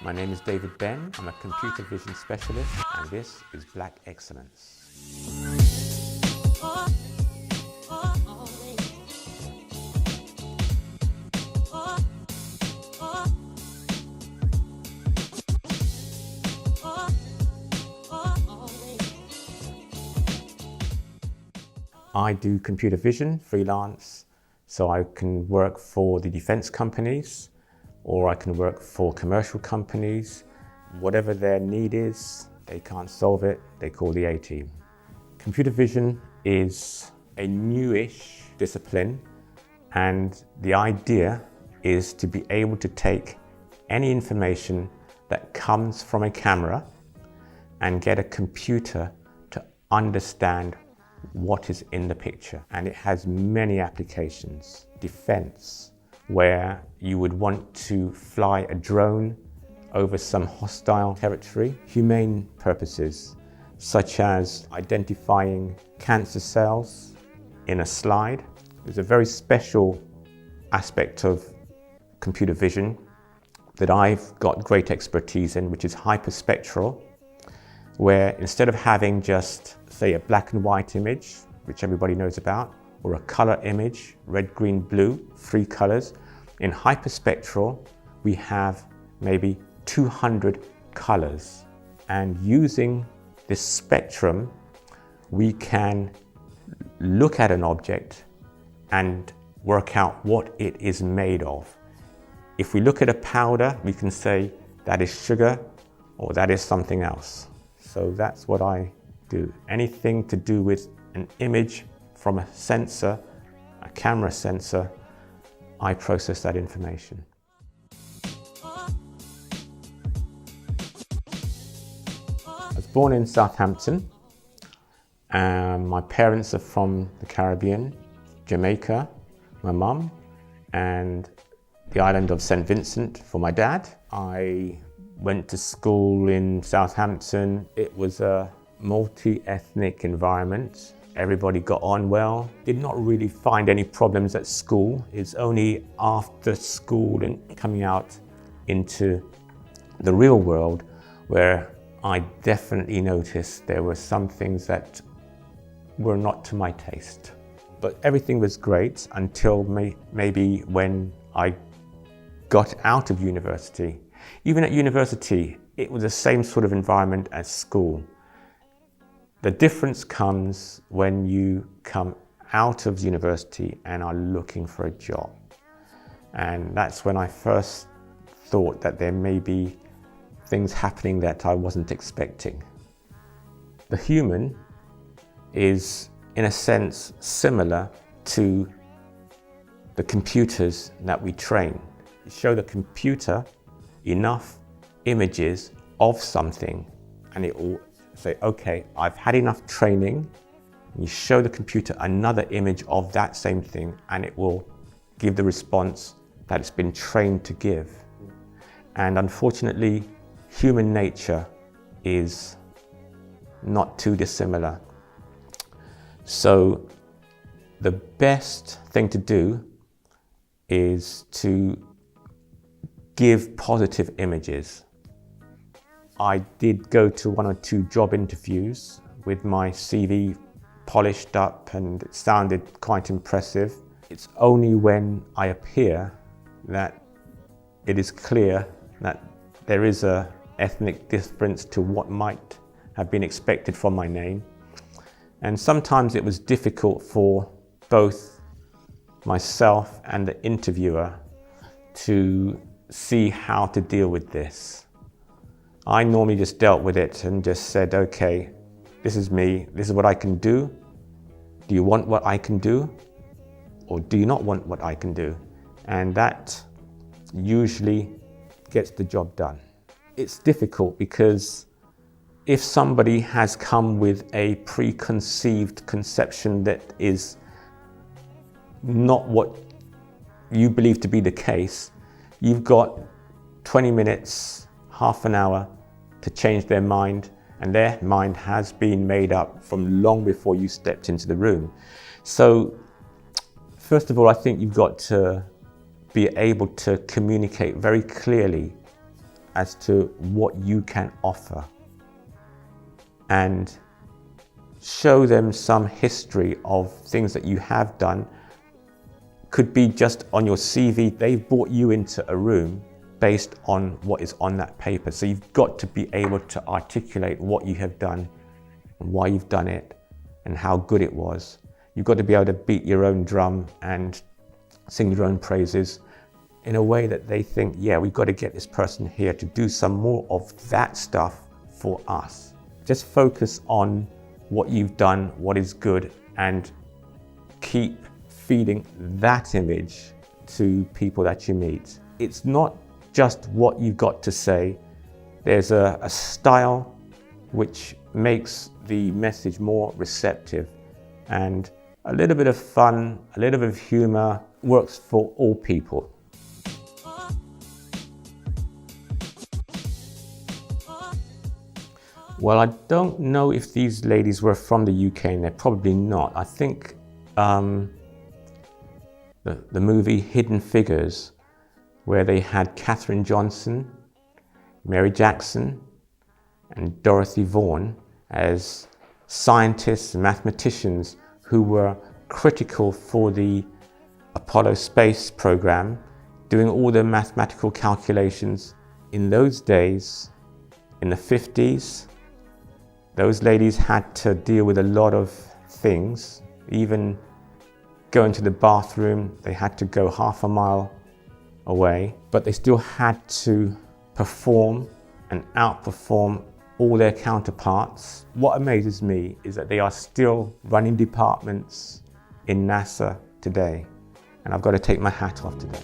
My name is David Benn. I'm a computer vision specialist, and this is Black Excellence. I do computer vision freelance, so I can work for the defense companies, or I can work for commercial companies. Whatever their need is, they can't solve it, they call the A-team. Computer vision is a newish discipline, and the idea is to be able to take any information that comes from a camera and get a computer to understand what is in the picture. And it has many applications. Defense, where you would want to fly a drone over some hostile territory. Humane purposes, such as identifying cancer cells in a slide. There's a very special aspect of computer vision that I've got great expertise in, which is hyperspectral, where instead of having just, say, a black and white image, which everybody knows about, or a color image, red, green, blue, 3 colors, in hyperspectral, we have maybe 200 colors. And using this spectrum, we can look at an object and work out what it is made of. If we look at a powder, we can say that is sugar or that is something else. So that's what I do. Anything to do with an image from a sensor, a camera sensor, I process that information. I was born in Southampton. My parents are from the Caribbean, Jamaica, my mum, and the island of St. Vincent for my dad. I went to school in Southampton. It was a multi-ethnic environment. Everybody got on well. Did not really find any problems at school. It's only after school and coming out into the real world where I definitely noticed there were some things that were not to my taste. But everything was great until maybe when I got out of university. Even at university, it was the same sort of environment as school. The difference comes when you come out of university and are looking for a job. And that's when I first thought that there may be things happening that I wasn't expecting. The human is, in a sense, similar to the computers that we train. You show the computer enough images of something and it will say, okay, I've had enough training. You show the computer another image of that same thing and it will give the response that it's been trained to give. And unfortunately, human nature is not too dissimilar. So the best thing to do is to give positive images. I did go to 1 or 2 job interviews with my CV polished up and it sounded quite impressive. It's only when I appear that it is clear that there is an ethnic difference to what might have been expected from my name. And sometimes it was difficult for both myself and the interviewer to see how to deal with this. I normally just dealt with it and just said, okay, this is me, this is what I can do. Do you want what I can do? Or do you not want what I can do? And that usually gets the job done. It's difficult because if somebody has come with a preconceived conception that is not what you believe to be the case, you've got 20 minutes, half an hour to change their mind, and their mind has been made up from long before you stepped into the room. So first of all, I think you've got to be able to communicate very clearly as to what you can offer and show them some history of things that you have done. Could be just on your CV. They've brought you into a room based on what is on that paper. So you've got to be able to articulate what you have done and why you've done it and how good it was. You've got to be able to beat your own drum and sing your own praises in a way that they think, yeah, we've got to get this person here to do some more of that stuff for us. Just focus on what you've done, what is good, and keep feeding that image to people that you meet. It's not just what you've got to say. There's a style which makes the message more receptive, and a little bit of fun, a little bit of humor works for all people. Well, I don't know if these ladies were from the UK, and they're probably not. I think the movie Hidden Figures, where they had Katherine Johnson, Mary Jackson, and Dorothy Vaughan as scientists and mathematicians who were critical for the Apollo space program, doing all the mathematical calculations. In those days, in the 50s, those ladies had to deal with a lot of things. Even going to the bathroom, they had to go half a mile away, but they still had to perform and outperform all their counterparts. What amazes me is that they are still running departments in NASA today, and I've got to take my hat off to them.